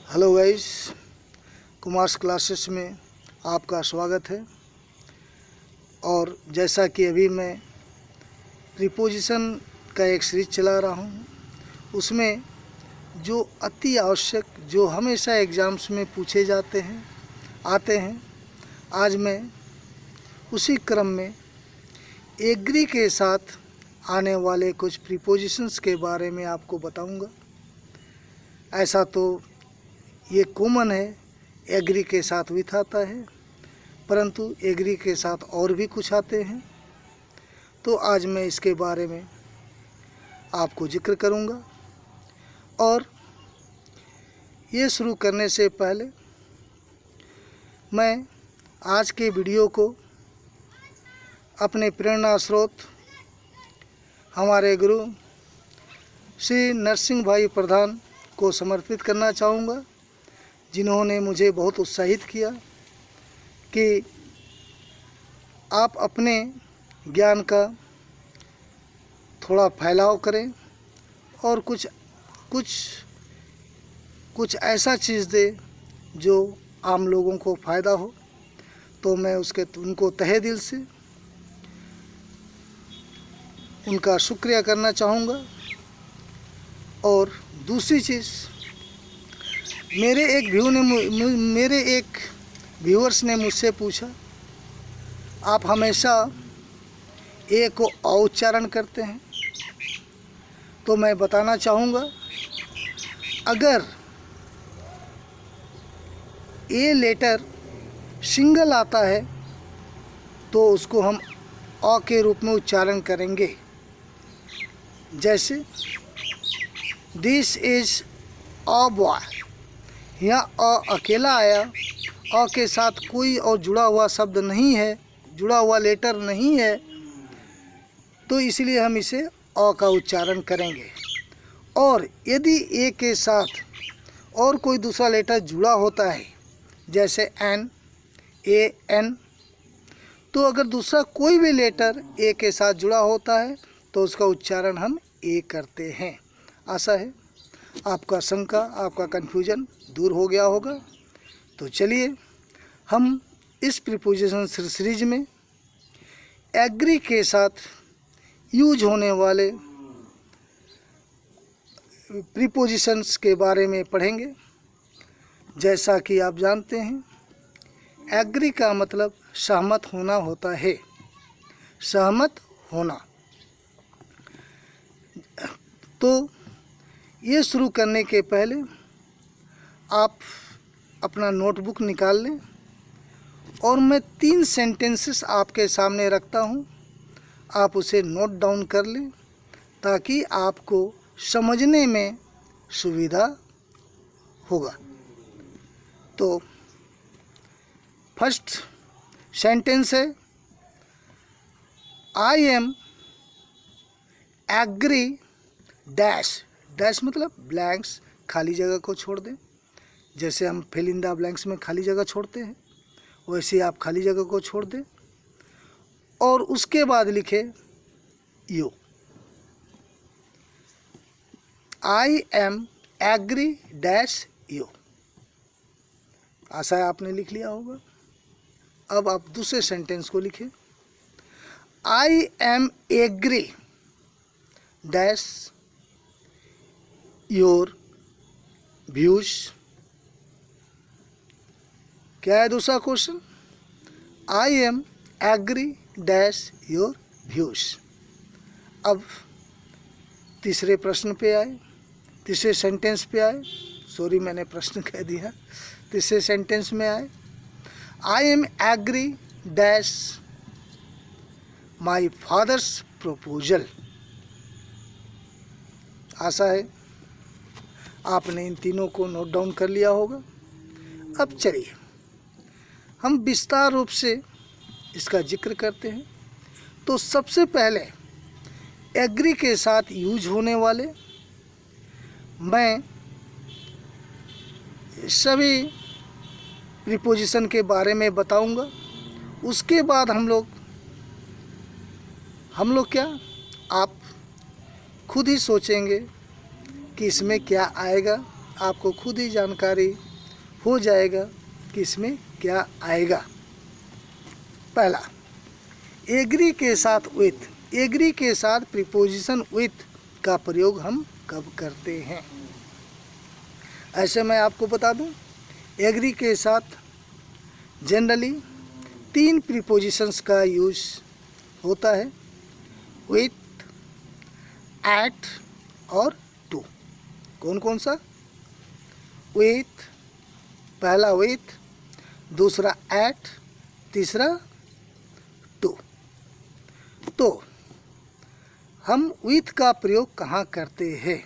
Hello guys, Kumars classes में आपका स्वागत है। और जैसा कि अभी मैं प्रीपोजिशन का एक सीरीज चला रहा हूँ, उसमें जो अति आवश्यक, जो हमेशा एग्ज़ाम्स में पूछे आते हैं, आज मैं उसी क्रम में एग्री के साथ आने वाले कुछ प्रीपोजिशंस के बारे में आपको बताऊंगा। ऐसा तो ये कॉमन है, एग्री के साथ विथ आता है, परंतु एग्री के साथ और भी कुछ आते हैं। तो आज मैं इसके बारे में आपको जिक्र करूंगा। और ये शुरू करने से पहले मैं आज के वीडियो को अपने प्रेरणा स्रोत हमारे गुरु श्री नरसिंह भाई प्रधान को समर्पित करना चाहूँगा, जिन्होंने मुझे बहुत उत्साहित किया कि आप अपने ज्ञान का थोड़ा फैलाव करें और कुछ ऐसा चीज़ दे जो आम लोगों को फ़ायदा हो। तो मैं उनको तहे दिल से उनका शुक्रिया करना चाहूँगा। और दूसरी चीज़, मेरे एक व्यूअर्स ने मुझसे पूछा, आप हमेशा ए को उच्चारण करते हैं। तो मैं बताना चाहूँगा, अगर ए लेटर सिंगल आता है तो उसको हम अ के रूप में उच्चारण करेंगे। जैसे दिस इज़ अ बॉय, यहाँ अ अकेला आया, अ के साथ कोई और जुड़ा हुआ शब्द नहीं है, जुड़ा हुआ लेटर नहीं है, तो इसलिए हम इसे अ का उच्चारण करेंगे। और यदि ए के साथ और कोई दूसरा लेटर जुड़ा होता है, जैसे एन, ए एन, तो अगर दूसरा कोई भी लेटर ए के साथ जुड़ा होता है तो उसका उच्चारण हम ए करते हैं। आशा है आपका शंका, आपका कन्फ्यूजन दूर हो गया होगा। तो चलिए हम इस प्रीपोजिशन सीरीज में एग्री के साथ यूज होने वाले प्रीपोजिशंस के बारे में पढ़ेंगे। जैसा कि आप जानते हैं, एग्री का मतलब सहमत होना होता है, सहमत होना। तो ये शुरू करने के पहले आप अपना नोटबुक निकाल लें और मैं 3 सेंटेंसेस आपके सामने रखता हूँ, आप उसे नोट डाउन कर लें ताकि आपको समझने में सुविधा होगा। तो फर्स्ट सेंटेंस है, I am agree dash. Dash मतलब ब्लैंक्स, खाली जगह को छोड़ दें। जैसे हम फिल इन द ब्लैंक्स में खाली जगह छोड़ते हैं, वैसे आप खाली जगह को छोड़ दें और उसके बाद लिखे you. I am agree dash you. आशा है आपने लिख लिया होगा। अब आप दूसरे सेंटेंस को लिखें, I am agree dash your views. क्या है दूसरा question? I am agree dash your views. अब तीसरे प्रश्न पे आए, तीसरे सेंटेंस पे आए। सॉरी, मैंने प्रश्न कह दिया। तीसरे सेंटेंस में आए, I am agree dash my father's proposal. आशा है आपने इन तीनों को नोट डाउन कर लिया होगा। अब चलिए हम विस्तार रूप से इसका जिक्र करते हैं। तो सबसे पहले एग्री के साथ यूज होने वाले मैं सभी प्रीपोजिशन के बारे में बताऊंगा। उसके बाद हम लोग क्या, आप खुद ही सोचेंगे कि इसमें क्या आएगा आपको खुद ही जानकारी हो जाएगा कि इसमें क्या आएगा। पहला, एग्री के साथ विथ। एग्री के साथ प्रीपोजिशन विथ का प्रयोग हम कब करते हैं? ऐसे मैं आपको बता दूं, एग्री के साथ जनरली 3 प्रीपोजिशंस का यूज होता है, विथ, एट और टू। कौन कौन सा? विथ, पहला विथ, दूसरा एट, तीसरा टू। तो हम विथ का प्रयोग कहाँ करते हैं?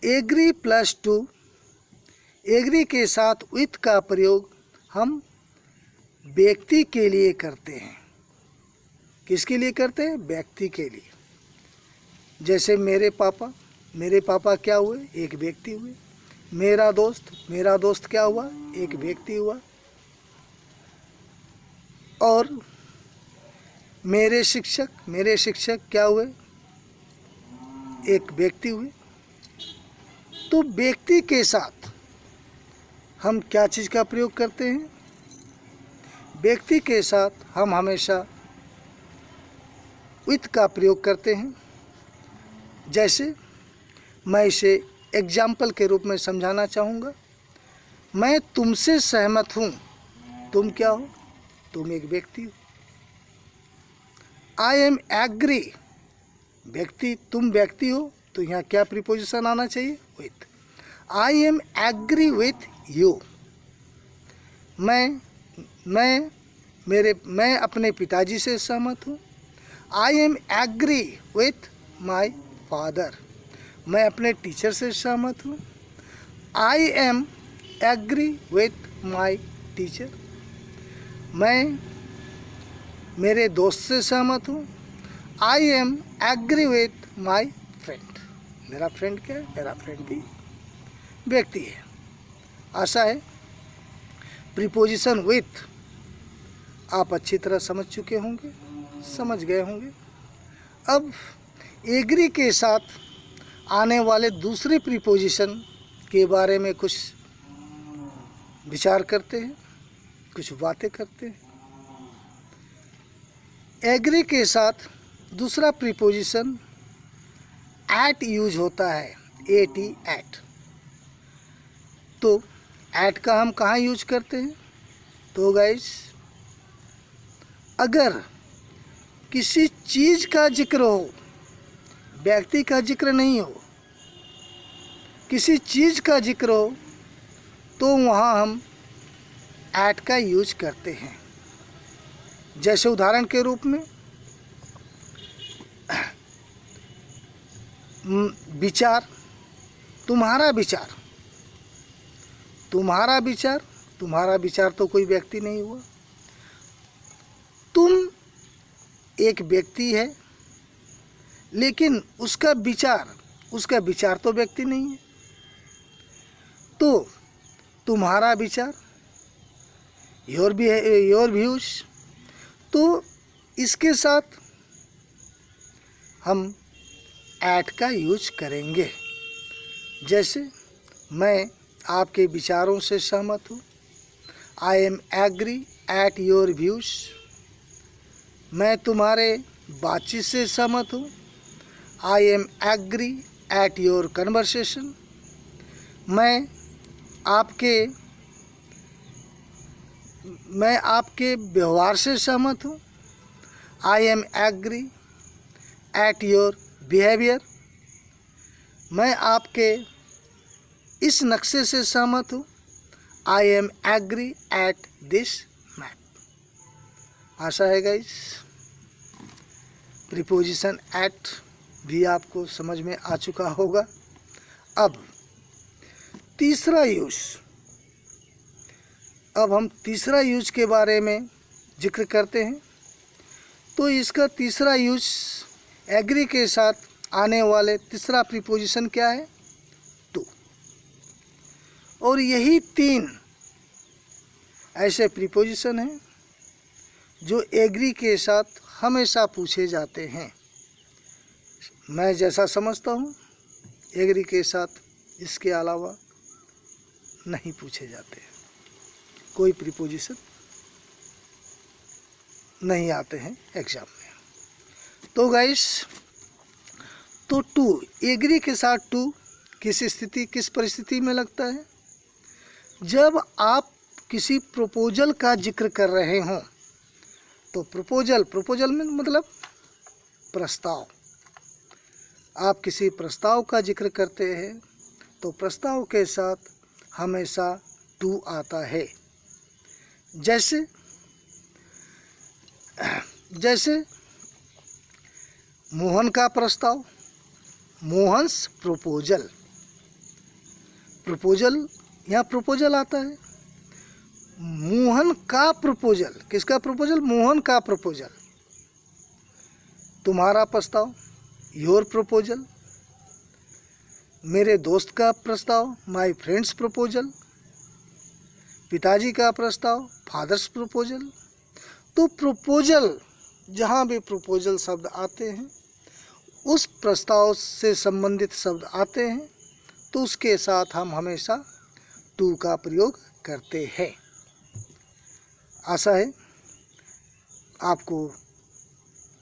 एग्री प्लस टू, एग्री के साथ विथ का प्रयोग हम व्यक्ति के लिए करते हैं। किसके लिए करते हैं? व्यक्ति के लिए। जैसे मेरे पापा क्या हुए? एक व्यक्ति हुए। मेरा दोस्त क्या हुआ? एक व्यक्ति हुआ। और मेरे शिक्षक क्या हुए? एक व्यक्ति हुए। तो व्यक्ति के साथ हम क्या चीज़ का प्रयोग करते हैं? व्यक्ति के साथ हम हमेशा विथ का प्रयोग करते हैं। जैसे मैं इसे एग्जाम्पल के रूप में समझाना चाहूँगा। मैं तुमसे सहमत हूँ। तुम क्या हो? तुम एक व्यक्ति हो। आई एम एग्री, व्यक्ति, तुम व्यक्ति हो, तो यहाँ क्या प्रीपोजिशन आना चाहिए? With. I am agree with you, मैं अपने पिताजी से सहमत हूँ। I am agree with my father, मैं अपने टीचर से सहमत हूँ। I am agree with my teacher, मैं मेरे दोस्त से सहमत हूँ। I am agree with my friend, मेरा फ्रेंड क्या है? मेरा फ्रेंड भी व्यक्ति है। आशा है प्रीपोजिशन विथ आप अच्छी तरह समझ चुके होंगे, समझ गए होंगे। अब एग्री के साथ आने वाले दूसरे प्रीपोजिशन के बारे में कुछ विचार करते हैं, कुछ बातें करते हैं। एग्री के साथ दूसरा प्रीपोजिशन एट यूज होता है, एटी, एट। तो एट का हम कहाँ यूज करते हैं? तो गाइस, अगर किसी चीज़ का जिक्र हो, व्यक्ति का जिक्र नहीं हो, किसी चीज़ का जिक्र हो, तो वहाँ हम एट का यूज करते हैं। जैसे उदाहरण के रूप में विचार, तुम्हारा विचार तो कोई व्यक्ति नहीं हुआ। तुम एक व्यक्ति है, लेकिन उसका विचार तो व्यक्ति नहीं है। तो तुम्हारा विचार, योर व्यूज, तो इसके साथ हम एट का यूज करेंगे। जैसे मैं आपके विचारों से सहमत हूँ। I am agree at your views, मैं तुम्हारे बातचीत से सहमत हूँ। I am agree at your conversation, मैं आपके व्यवहार से सहमत हूँ। I am agree at your behaviour, मैं आपके इस नक्शे से सहमत हूँ। I am agree at this map. आशा है गाइस प्रीपोजिशन एट भी आपको समझ में आ चुका होगा। अब हम तीसरा यूज के बारे में जिक्र करते हैं। तो इसका तीसरा यूज, एग्री के साथ आने वाले तीसरा प्रीपोजिशन क्या है? टू। और यही 3 ऐसे प्रीपोजिशन हैं जो एग्री के साथ हमेशा पूछे जाते हैं। मैं जैसा समझता हूँ, एग्री के साथ इसके अलावा नहीं पूछे जाते, कोई प्रीपोजिशन नहीं आते हैं एग्जाम में। तो गाइस, तो टू, एग्री के साथ टू किस परिस्थिति में लगता है? जब आप किसी प्रपोजल का जिक्र कर रहे हों, तो प्रपोजल में मतलब प्रस्ताव, आप किसी प्रस्ताव का जिक्र करते हैं तो प्रस्ताव के साथ हमेशा टू आता है। जैसे मोहन का प्रस्ताव, मोहन्स प्रपोजल, यहाँ प्रपोजल आता है। मोहन का प्रपोजल, किसका प्रपोजल? मोहन का प्रपोजल। तुम्हारा प्रस्ताव, योर प्रपोजल। मेरे दोस्त का प्रस्ताव, माय फ्रेंड्स प्रपोजल। पिताजी का प्रस्ताव, फादर्स प्रपोजल। तो प्रपोजल, जहाँ भी प्रपोजल शब्द आते हैं, उस प्रस्ताव से संबंधित शब्द आते हैं, तो उसके साथ हम हमेशा टू का प्रयोग करते हैं। आशा है आपको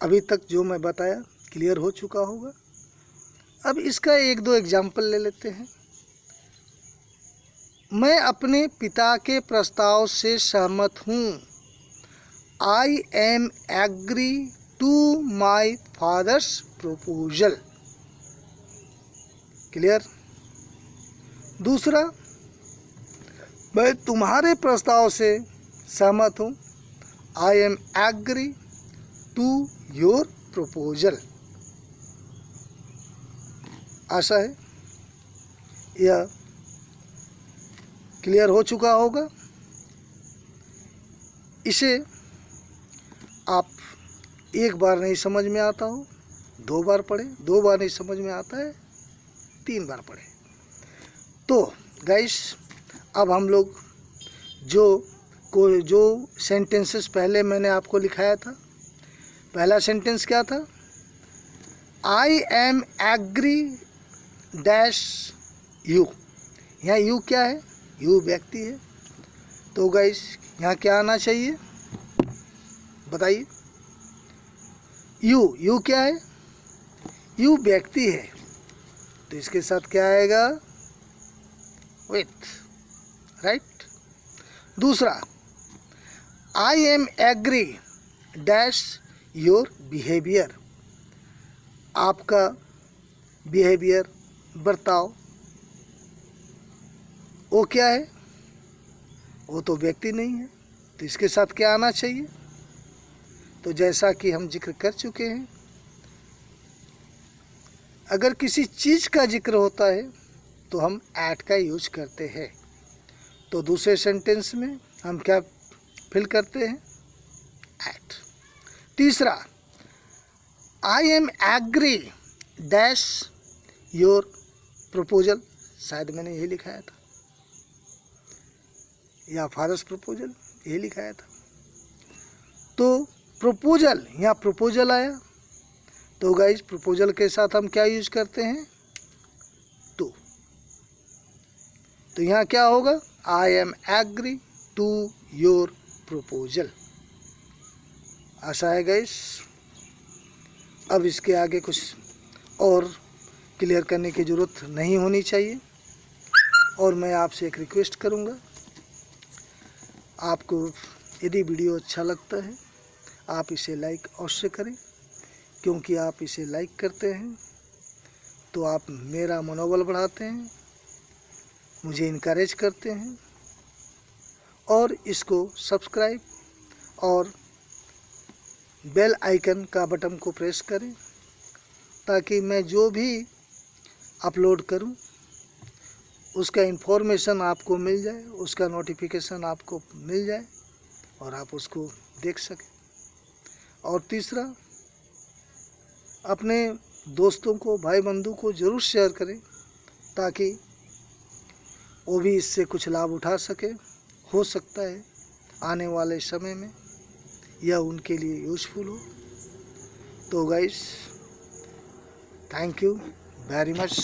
अभी तक जो मैं बताया क्लियर हो चुका होगा। अब इसका एक दो एग्जाम्पल ले लेते हैं। मैं अपने पिता के प्रस्ताव से सहमत हूँ। I am agree to my father's proposal. Clear? दूसरा, मैं तुम्हारे प्रस्ताव से सहमत हूँ। I am agree to your proposal. आशा है यह क्लियर हो चुका होगा। इसे आप एक बार नहीं समझ में आता हो, दो बार पढ़े, दो बार नहीं समझ में आता है, 3 बार पढ़े। तो गाइस, अब हम लोग जो सेंटेंसेस पहले मैंने आपको लिखाया था, पहला सेंटेंस क्या था? I am agree dash you. यहाँ यू क्या है? यू व्यक्ति है। तो गाइस, यहाँ क्या आना चाहिए बताइए? यू क्या है? यू व्यक्ति है, तो इसके साथ क्या आएगा? With, right. दूसरा, I am agree dash your behaviour. आपका बिहेवियर, बर्ताव, वो क्या है? वो तो व्यक्ति नहीं है, तो इसके साथ क्या आना चाहिए? तो जैसा कि हम जिक्र कर चुके हैं, अगर किसी चीज़ का जिक्र होता है तो हम एट का यूज करते हैं। तो दूसरे सेंटेंस में हम क्या फिल करते हैं? एट। तीसरा, I am agree dash your proposal. शायद मैंने यही लिखाया था, या फादर्स प्रपोजल, यही लिखाया था। तो प्रपोजल, यहाँ प्रपोजल आया, तो गाइस प्रपोजल के साथ हम क्या यूज करते हैं? टू। तो यहाँ क्या होगा? I am agree to your proposal. आशा है गाइस अब इसके आगे कुछ और क्लियर करने की ज़रूरत नहीं होनी चाहिए। और मैं आपसे एक रिक्वेस्ट करूँगा, आपको यदि वीडियो अच्छा लगता है आप इसे लाइक अवश्य करें, क्योंकि आप इसे लाइक करते हैं तो आप मेरा मनोबल बढ़ाते हैं, मुझे इनकरेज करते हैं। और इसको सब्सक्राइब और बेल आइकन का बटन को प्रेस करें, ताकि मैं जो भी अपलोड करूं उसका इन्फॉर्मेशन आपको मिल जाए, उसका नोटिफिकेशन आपको मिल जाए और आप उसको देख सकें। और तीसरा, अपने दोस्तों को, भाई बंधु को ज़रूर शेयर करें, ताकि वो भी इससे कुछ लाभ उठा सके। हो सकता है आने वाले समय में यह उनके लिए यूज़फुल हो। तो guys, thank you very much.